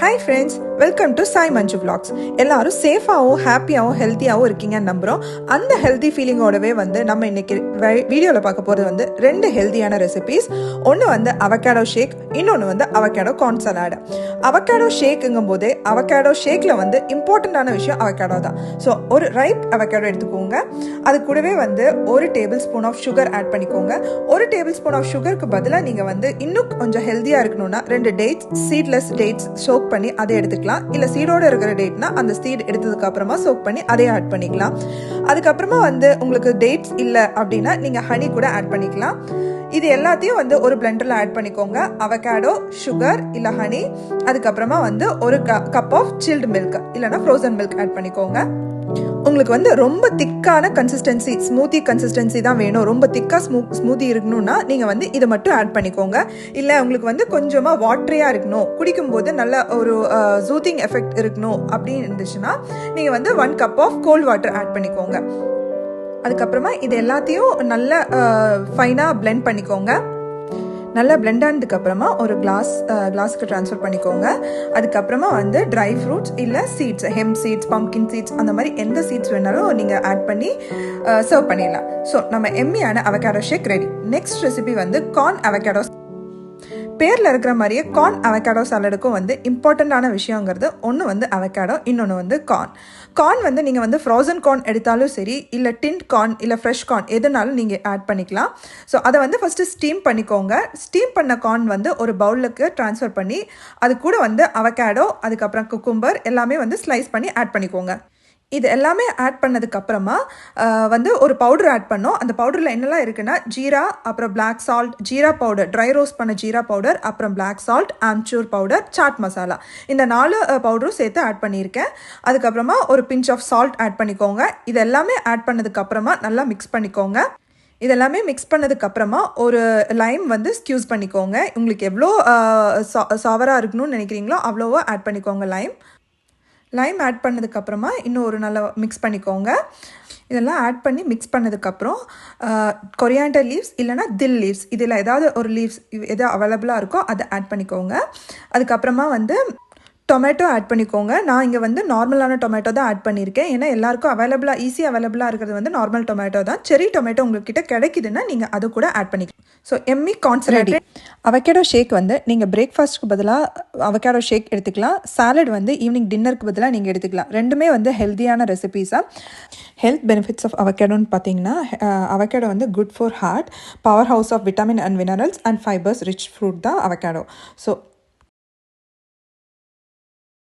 Hi friends, welcome to Sai Manju Vlogs. எல்லாரும் சேஃபாகவும் ஹாப்பியாகவும் ஹெல்த்தியாகவும் இருக்கீங்கன்னு நம்புகிறோம். அந்த ஹெல்த்தி ஃபீலிங்கோடவே நம்ம இன்னைக்கு வீடியோவில் பார்க்க போகிறது ரெண்டு ஹெல்த்தியான ரெசிபீஸ். ஒன்று அவகேடோ ஷேக், இன்னொன்று அவகேடோ கார்ன் சலாடு. அவகேடோ ஷேக்குங்கும் போதே அவகேடோ ஷேக்கில் இம்பார்ட்டண்ட்டான விஷயம் அவகேடோ தான். ஸோ ஒரு ரைப் அவகேடோ எடுத்துக்கோங்க. அது கூடவே ஒரு tablespoon of sugar add பண்ணிக்கோங்க. ஒரு டேபிள் ஸ்பூன் ஆஃப் சுகருக்கு பதிலாக நீங்கள் இன்னும் கொஞ்சம் ஹெல்த்தியாக இருக்கணும்னா 2 டேட்ஸ், சீட்லெஸ் டேட்ஸ் சோக் பண்ணி அதை எடுத்துக்கலாம். இல்ல சீடோட இருக்கிற டேட்னா அந்த சீட் எடுத்ததுக்கு அப்புறமா சோக் பண்ணி அதை ஆட் பண்ணிக்கலாம். அதுக்கப்புறமா உங்களுக்கு டேட்ஸ் இல்ல அப்படின்னா நீங்க ஹனி கூட ஆட் பண்ணிக்கலாம். இது எல்லாத்தையும் ஒரு பிளெண்டர்ல ஆட் பண்ணிக்கோங்க. அவகேடோ, சுகர் இல்ல ஹனி, அதுக்கப்புறமா ஒரு கப் ஆஃப் சில்டு மில்க் இல்லைன்னா ஃப்ரோசன் மில்க் ஆட் பண்ணிக்கோங்க. உங்களுக்கு ரொம்ப திக்கான கன்சிஸ்டன்சி, ஸ்மூத்தி கன்சிஸ்டன்சி தான் வேணும். ரொம்ப திக்கா ஸ்மூத்தி இருக்கணும்னா நீங்க இதை மட்டும் ஆட் பண்ணிக்கோங்க. இல்ல உங்களுக்கு கொஞ்சமா வாட்டரியா இருக்கணும், குடிக்கும் போது நல்ல ஒரு சூத்திங் எஃபெக்ட் இருக்கணும் அப்படின்னு இருந்துச்சுன்னா நீங்க 1 cup of cold water add பண்ணிக்கோங்க. அதுக்கப்புறமா இது எல்லாத்தையும் நல்லா ஃபைனா பிளெண்ட் பண்ணிக்கோங்க. நல்லா பிளெண்ட் ஆனதுக்கு அப்புறமா ஒரு கிளாஸ்க்கு ட்ரான்ஸ்ஃபர் பண்ணிக்கோங்க. அதுக்கப்புறமா ட்ரை ஃப்ரூட்ஸ் இல்லை seeds, hemp seeds, pumpkin seeds, அந்த மாதிரி எந்த சீட்ஸ் வேணாலும் நீங்கள் ஆட் பண்ணி சர்வ் பண்ணிடலாம். ஸோ நம்ம எம்மியான avocado shake ready. Next recipe corn avocado. பேரில் இருக்கிற மாதிரியே கார்ன் அவகேடோ சாலடுக்கும் இம்பார்ட்டண்ட்டான விஷயங்கிறது ஒன்று அவகேடோ, இன்னொன்று கார்ன். கார்ன் நீங்கள் ஃப்ரோசன் கார்ன் எடுத்தாலும் சரி, இல்லை டின்ட் கார்ன் இல்லை ஃப்ரெஷ் கார்ன் எதுனாலும் நீங்கள் ஆட் பண்ணிக்கலாம். ஸோ அதை ஃபஸ்ட்டு ஸ்டீம் பண்ணிக்கோங்க. ஸ்டீம் பண்ண கார்ன் ஒரு பவுலுக்கு ட்ரான்ஸ்ஃபர் பண்ணி அது கூட அவகேடோ, அதுக்கப்புறம் குக்கும்பர் எல்லாமே ஸ்லைஸ் பண்ணி ஆட் பண்ணிக்கோங்க. இது எல்லாமே ஆட் பண்ணதுக்கப்புறமா ஒரு பவுடர் ஆட் பண்ணோம். அந்த பவுடரில் என்னெல்லாம் இருக்குன்னா ஜீரா, அப்புறம் black salt, jeera powder, dry roast பண்ண ஜீரா பவுடர், அப்புறம் black salt, amchur powder, chaat masala, இந்த 4 பவுடரும் சேர்த்து ஆட் பண்ணியிருக்கேன். அதுக்கப்புறமா ஒரு பிஞ்ச் ஆஃப் சால்ட் ஆட் பண்ணிக்கோங்க. இது எல்லாமே ஆட் பண்ணதுக்கப்புறமா நல்லா மிக்ஸ் பண்ணிக்கோங்க. இதெல்லாமே மிக்ஸ் பண்ணதுக்கப்புறமா ஒரு லைம் ஸ்க்யூஸ் பண்ணிக்கோங்க. உங்களுக்கு எவ்வளோ சாவராக இருக்கணும்னு நினைக்கிறீங்களோ அவ்வளோவா ஆட் பண்ணிக்கோங்க. லைம் ஆட் பண்ணதுக்கப்புறமா இன்னும் ஒரு நல்லா மிக்ஸ் பண்ணிக்கோங்க. இதெல்லாம் ஆட் பண்ணி மிக்ஸ் பண்ணதுக்கப்புறம் கொரியாண்டர் லீவ்ஸ் இல்லைனா தில் லீவ்ஸ், இதில் ஏதாவது ஒரு லீவ்ஸ் எது அவைலபிளாக இருக்கோ அதை ஆட் பண்ணிக்கோங்க. அதுக்கப்புறமா டொமேட்டோ ஆட் பண்ணிக்கோங்க. நான் இங்கே நார்மலான டொமேட்டோ தான் ஆட் பண்ணியிருக்கேன். ஏன்னா எல்லாருக்கும் ஈஸியாக அவைலபிளாக இருக்கிறது நார்மல் டொமேட்டோ தான். செரி டொமேட்டோ உங்கள்கிட்ட கிடைக்குதுன்னா நீங்கள் அது கூட ஆட் பண்ணிக்கலாம். ஸோ எம்மி கார்ன் ரெடி. அவகேடோ ஷேக் நீங்கள் பிரேக்ஃபாஸ்ட்டுக்கு பதிலாக அவகேடோ ஷேக் எடுத்துக்கலாம். சாலட் ஈவினிங் டின்னருக்கு பதிலாக நீங்கள் எடுத்துக்கலாம். ரெண்டுமே ஹெல்த்தியான ரெசிபீஸாக. ஹெல்த் பெனிஃபிட்ஸ் ஆஃப் அவகேடோன்னு பார்த்தீங்கன்னா avocado good for heart, powerhouse of vitamin and minerals and fibres rich fruit தான் அவகேடோ. ஸோ